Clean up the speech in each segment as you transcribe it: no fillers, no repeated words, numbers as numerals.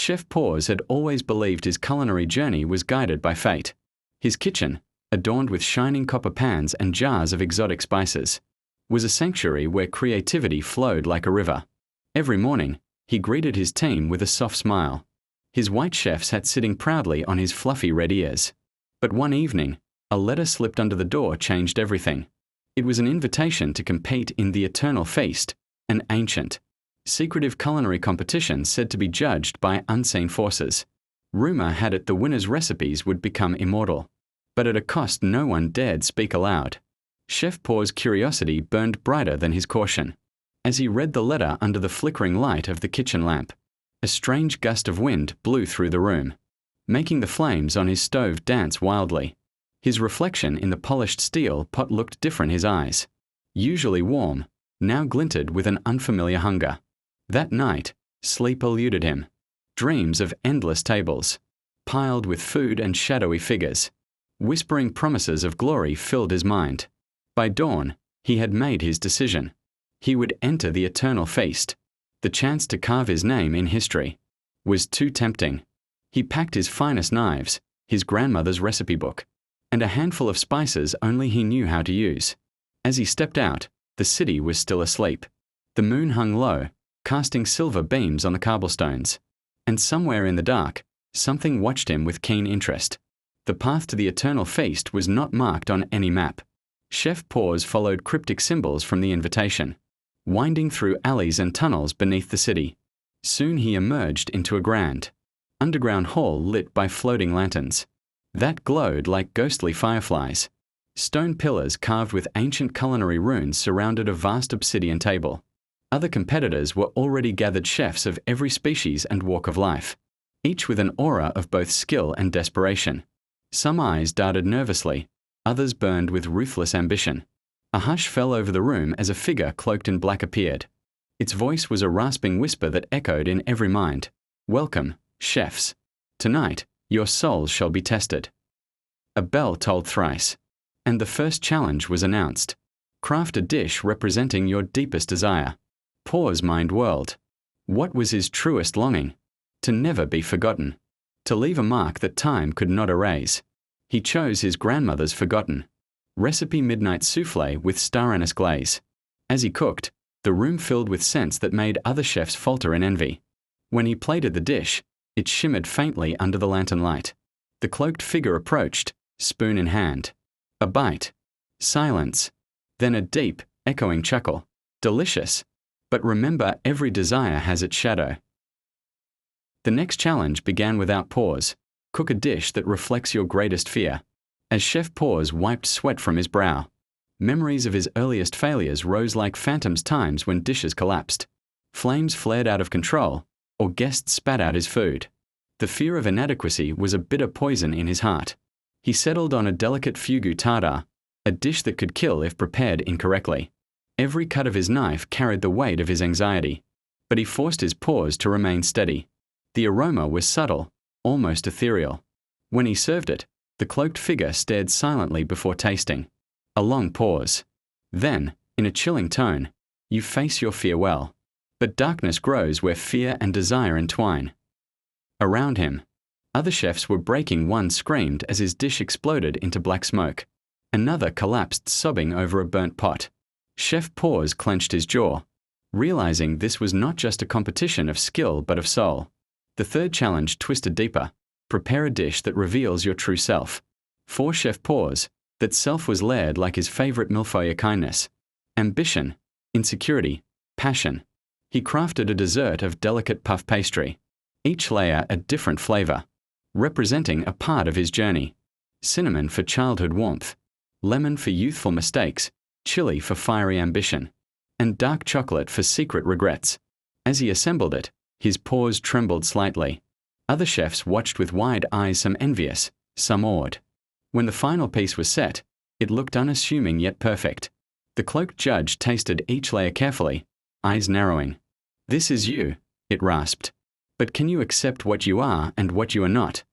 Chef Paws had always believed his culinary journey was guided by fate. His kitchen, adorned with shining copper pans and jars of exotic spices, was a sanctuary where creativity flowed like a river. Every morning, he greeted his team with a soft smile. His white chef sat sitting proudly on his fluffy red ears. But one evening, a letter slipped under the door changed everything. It was an invitation to compete in the Eternal Feast, an ancient, secretive culinary competition said to be judged by unseen forces. Rumor had it the winner's recipes would become immortal, but at a cost no one dared speak aloud. Chef Paws' curiosity burned brighter than his caution. As he read the letter under the flickering light of the kitchen lamp, a strange gust of wind blew through the room, making the flames on his stove dance wildly. His reflection in the polished steel pot looked different. His eyes, usually warm, now glinted with an unfamiliar hunger. That night, sleep eluded him. Dreams of endless tables, piled with food and shadowy figures, whispering promises of glory filled his mind. By dawn, he had made his decision. He would enter the Eternal Feast. The chance to carve his name in history was too tempting. He packed his finest knives, his grandmother's recipe book, and a handful of spices only he knew how to use. As he stepped out, the city was still asleep. The moon hung low, casting silver beams on the cobblestones. And somewhere in the dark, something watched him with keen interest. The path to the Eternal Feast was not marked on any map. Chef Paws followed cryptic symbols from the invitation, winding through alleys and tunnels beneath the city. Soon he emerged into a grand, underground hall lit by floating lanterns that glowed like ghostly fireflies. Stone pillars carved with ancient culinary runes surrounded a vast obsidian table. Other competitors were already gathered chefs of every species and walk of life, each with an aura of both skill and desperation. Some eyes darted nervously, others burned with ruthless ambition. A hush fell over the room as a figure cloaked in black appeared. Its voice was a rasping whisper that echoed in every mind. "Welcome, chefs. Tonight, your souls shall be tested." A bell tolled thrice, and the first challenge was announced. Craft a dish representing your deepest desire. Paws' mind whirled. What was his truest longing? To never be forgotten. To leave a mark that time could not erase. He chose his grandmother's forgotten recipe midnight souffle with star anise glaze. As he cooked, the room filled with scents that made other chefs falter in envy. When he plated the dish, it shimmered faintly under the lantern light. The cloaked figure approached, spoon in hand. A bite. Silence. Then a deep, echoing chuckle. Delicious. But remember, every desire has its shadow. The next challenge began without pause. Cook a dish that reflects your greatest fear. As Chef Paws wiped sweat from his brow, memories of his earliest failures rose like phantoms, times when dishes collapsed. Flames flared out of control, or guests spat out his food. The fear of inadequacy was a bitter poison in his heart. He settled on a delicate fugu tartar, a dish that could kill if prepared incorrectly. Every cut of his knife carried the weight of his anxiety, but he forced his paws to remain steady. The aroma was subtle, almost ethereal. When he served it, the cloaked figure stared silently before tasting. A long pause. Then, in a chilling tone, "You face your fear well. But darkness grows where fear and desire entwine." Around him, other chefs were breaking. One screamed as his dish exploded into black smoke. Another collapsed sobbing over a burnt pot. Chef Paws clenched his jaw, realizing this was not just a competition of skill but of soul. The third challenge twisted deeper. Prepare a dish that reveals your true self. For Chef Paws, that self was layered like his favorite millefeuille: kindness, ambition, insecurity, passion. He crafted a dessert of delicate puff pastry, each layer a different flavor, representing a part of his journey. Cinnamon for childhood warmth, lemon for youthful mistakes, chili for fiery ambition, and dark chocolate for secret regrets. As he assembled it, his paws trembled slightly. Other chefs watched with wide eyes, some envious, some awed. When the final piece was set, it looked unassuming yet perfect. The cloaked judge tasted each layer carefully, eyes narrowing. "This is you," it rasped. "But can you accept what you are and what you are not?"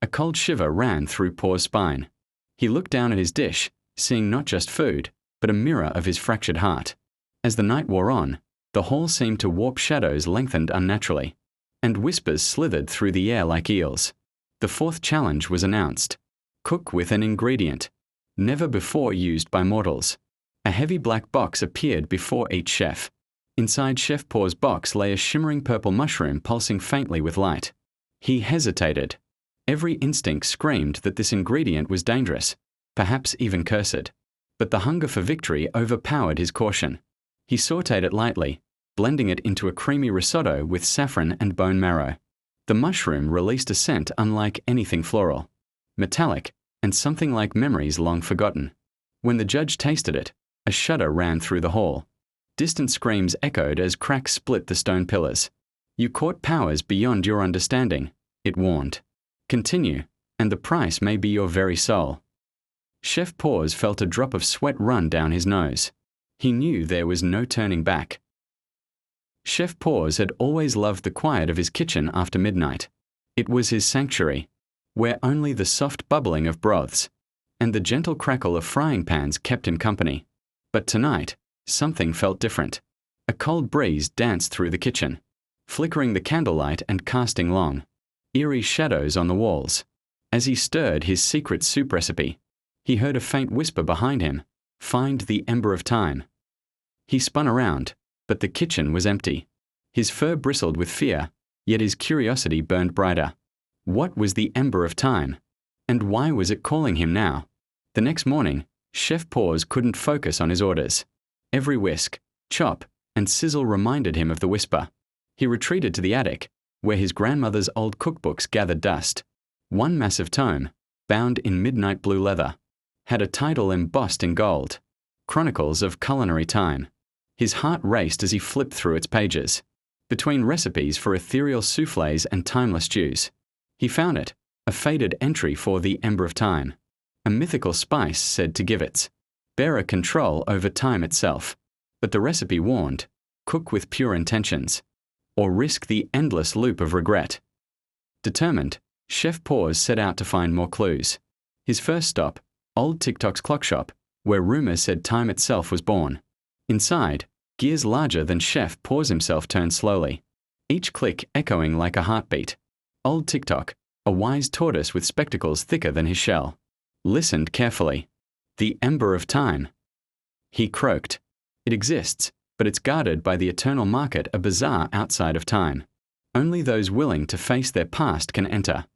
A cold shiver ran through Paws' spine. He looked down at his dish, seeing not just food, but a mirror of his fractured heart. As the night wore on, the hall seemed to warp. Shadows lengthened unnaturally. and whispers slithered through the air like eels. The fourth challenge was announced. Cook with an ingredient never before used by mortals. A heavy black box appeared before each chef. Inside Chef Paws' box lay a shimmering purple mushroom pulsing faintly with light. He hesitated. Every instinct screamed that this ingredient was dangerous, perhaps even cursed. But the hunger for victory overpowered his caution. He sautéed it lightly, blending it into a creamy risotto with saffron and bone marrow. The mushroom released a scent unlike anything floral, metallic, and something like memories long forgotten. When the judge tasted it, a shudder ran through the hall. Distant screams echoed as cracks split the stone pillars. You caught powers beyond your understanding, it warned. Continue, and the price may be your very soul. Chef Paws felt a drop of sweat run down his nose. He knew there was no turning back. Chef Paws had always loved the quiet of his kitchen after midnight. It was his sanctuary, where only the soft bubbling of broths and the gentle crackle of frying pans kept him company. But tonight, something felt different. A cold breeze danced through the kitchen, flickering the candlelight and casting long, eerie shadows on the walls. As he stirred his secret soup recipe, he heard a faint whisper behind him, "Find the ember of time." He spun around, but the kitchen was empty. His fur bristled with fear, yet his curiosity burned brighter. What was the ember of time? And why was it calling him now? The next morning, Chef Paws couldn't focus on his orders. Every whisk, chop, and sizzle reminded him of the whisper. He retreated to the attic, where his grandmother's old cookbooks gathered dust. One massive tome, bound in midnight blue leather, had a title embossed in gold, Chronicles of Culinary Time. His heart raced as he flipped through its pages. Between recipes for ethereal soufflés and timeless stews, he found it, a faded entry for the Ember of Time, a mythical spice said to give its bearer control over time itself. But the recipe warned, cook with pure intentions, or risk the endless loop of regret. Determined, Chef Paws set out to find more clues. His first stop, Old TikTok's clock shop, where rumor said time itself was born. Inside, gears larger than Chef Paws himself turned slowly, each click echoing like a heartbeat. Old TikTok, a wise tortoise with spectacles thicker than his shell, listened carefully. The Ember of Time. He croaked. It exists, but it's guarded by the eternal market, a bazaar outside of time. Only those willing to face their past can enter.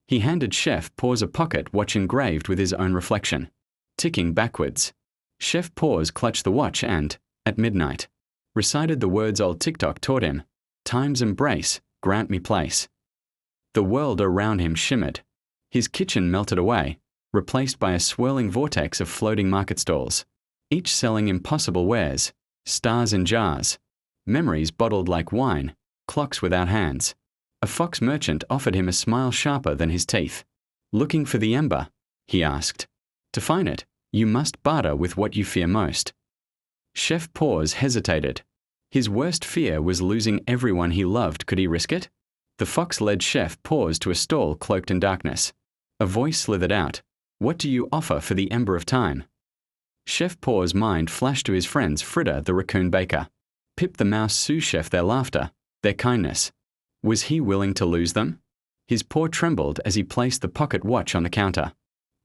He handed Chef Paws a pocket watch engraved with his own reflection, ticking backwards. Chef Paws clutched the watch and, at midnight, recited the words old TikTok taught him, "Time's embrace, grant me place." The world around him shimmered. His kitchen melted away, replaced by a swirling vortex of floating market stalls, each selling impossible wares, stars in jars, memories bottled like wine, clocks without hands. A fox merchant offered him a smile sharper than his teeth. "Looking for the ember?" he asked. "To find it, you must barter with what you fear most." Chef Paws hesitated. His worst fear was losing everyone he loved. Could he risk it? The fox led Chef Paws to a stall cloaked in darkness. A voice slithered out, "What do you offer for the Ember of Time?" Chef Paws' mind flashed to his friends Fritter the raccoon baker, Pip the mouse sous chef, their laughter, their kindness. Was he willing to lose them? His paw trembled as he placed the pocket watch on the counter.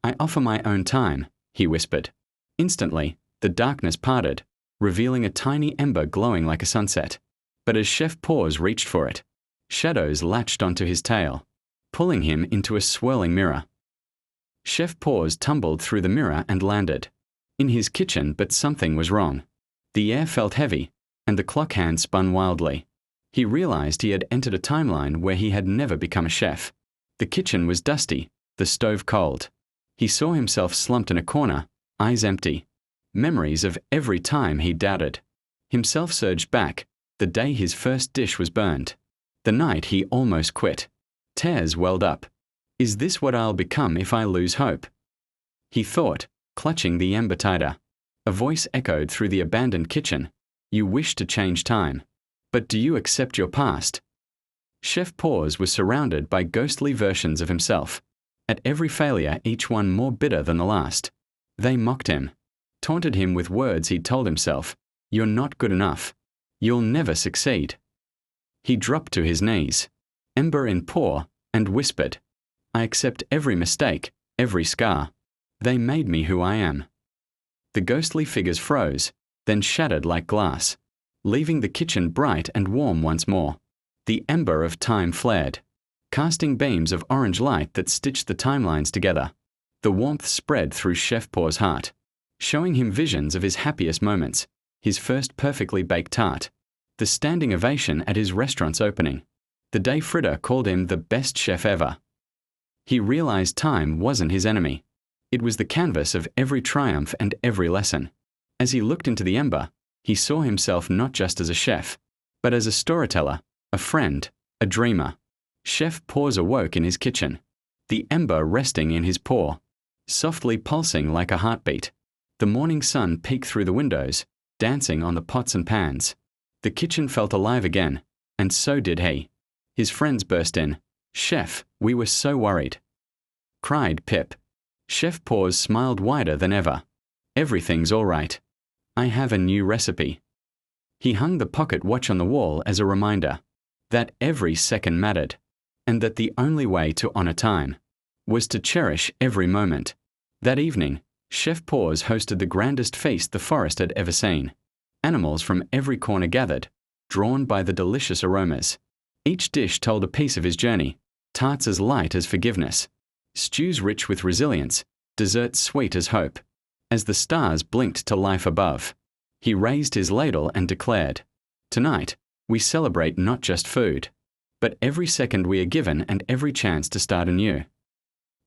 "I offer my own time," he whispered. Instantly, the darkness parted, revealing a tiny ember glowing like a sunset. But as Chef Paws reached for it, shadows latched onto his tail, pulling him into a swirling mirror. Chef Paws tumbled through the mirror and landed in his kitchen, but something was wrong. The air felt heavy, and the clock hand spun wildly. He realized he had entered a timeline where he had never become a chef. The kitchen was dusty, the stove cold. He saw himself slumped in a corner, eyes empty. Memories of every time he doubted himself surged back, the day his first dish was burned, the night he almost quit. Tears welled up. Is this what I'll become if I lose hope? He thought, clutching the ember tighter. A voice echoed through the abandoned kitchen. You wish to change time, but do you accept your past? Chef Paws was surrounded by ghostly versions of himself, at every failure each one more bitter than the last. They mocked him, taunted him with words he'd told himself, "You're not good enough. You'll never succeed." He dropped to his knees, ember in paw, and whispered, "I accept every mistake, every scar. They made me who I am." The ghostly figures froze, then shattered like glass, leaving the kitchen bright and warm once more. The ember of time flared, casting beams of orange light that stitched the timelines together. The warmth spread through Chef Paws' heart, showing him visions of his happiest moments, his first perfectly baked tart, the standing ovation at his restaurant's opening, the day Frida called him the best chef ever. He realized time wasn't his enemy. It was the canvas of every triumph and every lesson. As he looked into the ember, he saw himself not just as a chef, but as a storyteller, a friend, a dreamer. Chef Paws awoke in his kitchen, the ember resting in his paw, softly pulsing like a heartbeat. The morning sun peeked through the windows, dancing on the pots and pans. The kitchen felt alive again, and so did he. His friends burst in. "Chef, we were so worried," cried Pip. Chef Paws smiled wider than ever. "Everything's all right. I have a new recipe." He hung the pocket watch on the wall as a reminder that every second mattered, and that the only way to honor time was to cherish every moment. That evening, Chef Paws hosted the grandest feast the forest had ever seen. Animals from every corner gathered, drawn by the delicious aromas. Each dish told a piece of his journey, tarts as light as forgiveness, stews rich with resilience, desserts sweet as hope. As the stars blinked to life above, he raised his ladle and declared, "Tonight, we celebrate not just food, but every second we are given and every chance to start anew."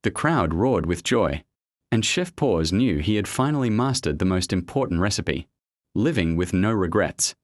The crowd roared with joy, and Chef Paws knew he had finally mastered the most important recipe: living with no regrets.